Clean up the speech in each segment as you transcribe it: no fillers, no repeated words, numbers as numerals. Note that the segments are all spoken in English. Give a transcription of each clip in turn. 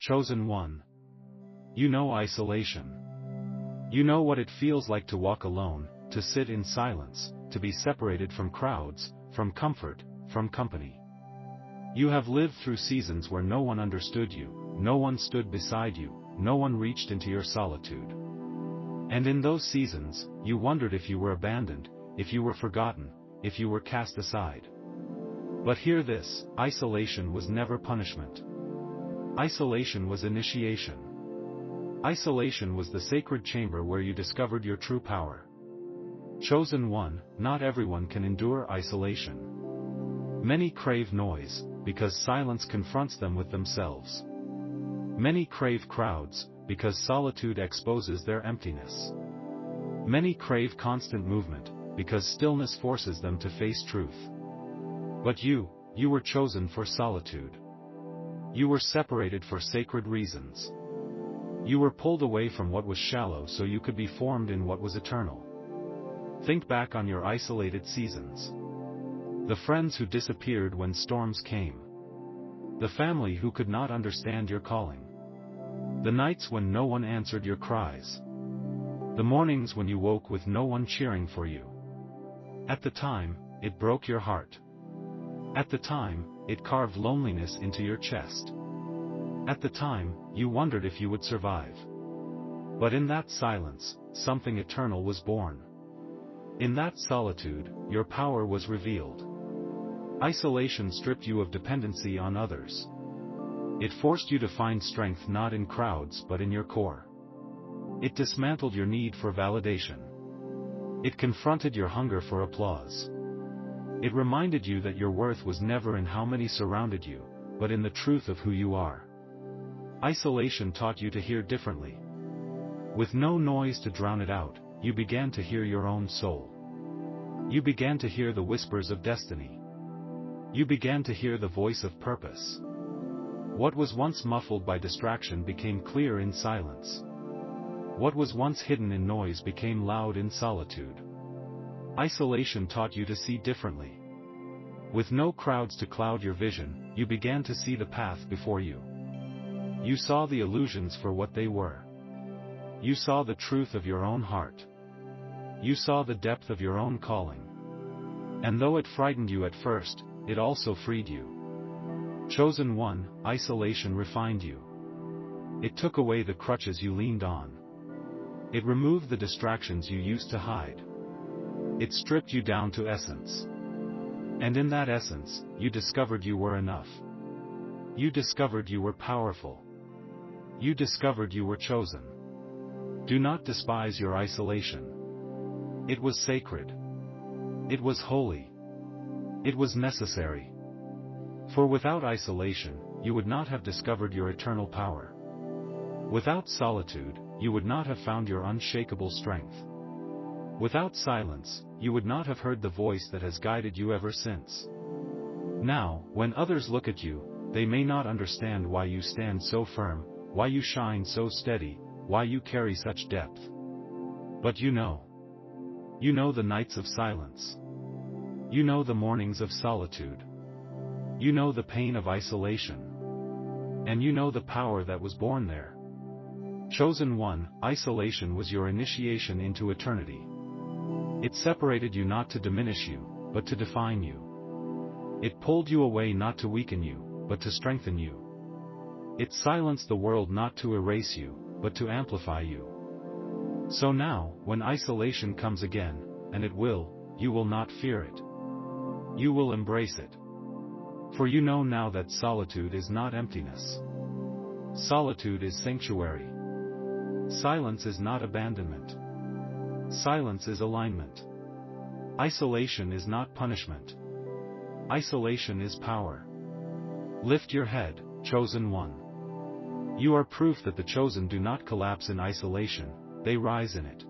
Chosen one. You know isolation. You know what it feels like to walk alone, to sit in silence, to be separated from crowds, from comfort, from company. You have lived through seasons where no one understood you, no one stood beside you, no one reached into your solitude. And in those seasons, you wondered if you were abandoned, if you were forgotten, if you were cast aside. But hear this, isolation was never punishment. Isolation was initiation. Isolation was the sacred chamber where you discovered your true power. Chosen one, not everyone can endure isolation. Many crave noise, because silence confronts them with themselves. Many crave crowds, because solitude exposes their emptiness. Many crave constant movement, because stillness forces them to face truth. But you were chosen for solitude. You were separated for sacred reasons. You were pulled away from what was shallow so you could be formed in what was eternal. Think back on your isolated seasons. The friends who disappeared when storms came. The family who could not understand your calling. The nights when no one answered your cries. The mornings when you woke with no one cheering for you. At the time, it broke your heart. At the time, it carved loneliness into your chest. At the time, you wondered if you would survive. But in that silence, something eternal was born. In that solitude, your power was revealed. Isolation stripped you of dependency on others. It forced you to find strength not in crowds but in your core. It dismantled your need for validation. It confronted your hunger for applause. It reminded you that your worth was never in how many surrounded you, but in the truth of who you are. Isolation taught you to hear differently. With no noise to drown it out, you began to hear your own soul. You began to hear the whispers of destiny. You began to hear the voice of purpose. What was once muffled by distraction became clear in silence. What was once hidden in noise became loud in solitude. Isolation taught you to see differently. With no crowds to cloud your vision, you began to see the path before you. You saw the illusions for what they were. You saw the truth of your own heart. You saw the depth of your own calling. And though it frightened you at first, it also freed you. Chosen one, isolation refined you. It took away the crutches you leaned on. It removed the distractions you used to hide. It stripped you down to essence. And in that essence, you discovered you were enough. You discovered you were powerful. You discovered you were chosen. Do not despise your isolation. It was sacred. It was holy. It was necessary. For without isolation, you would not have discovered your eternal power. Without solitude, you would not have found your unshakable strength. Without silence, you would not have heard the voice that has guided you ever since. Now, when others look at you, they may not understand why you stand so firm, why you shine so steady, why you carry such depth. But you know. You know the nights of silence. You know the mornings of solitude. You know the pain of isolation. And you know the power that was born there. Chosen one, isolation was your initiation into eternity. It separated you not to diminish you, but to define you. It pulled you away not to weaken you, but to strengthen you. It silenced the world not to erase you, but to amplify you. So now, when isolation comes again, and it will, you will not fear it. You will embrace it. For you know now that solitude is not emptiness. Solitude is sanctuary. Silence is not abandonment. Silence is alignment. Isolation is not punishment. Isolation is power. Lift your head, chosen one. You are proof that the chosen do not collapse in isolation, they rise in it.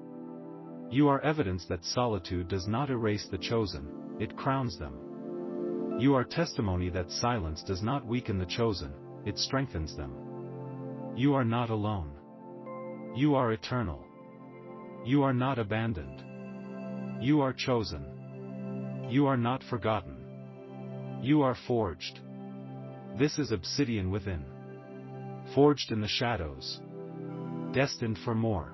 You are evidence that solitude does not erase the chosen, it crowns them. You are testimony that silence does not weaken the chosen, it strengthens them. You are not alone. You are eternal. You are not abandoned. You are chosen. You are not forgotten. You are forged. This is Obsidian within. forged in the shadows. Destined for more.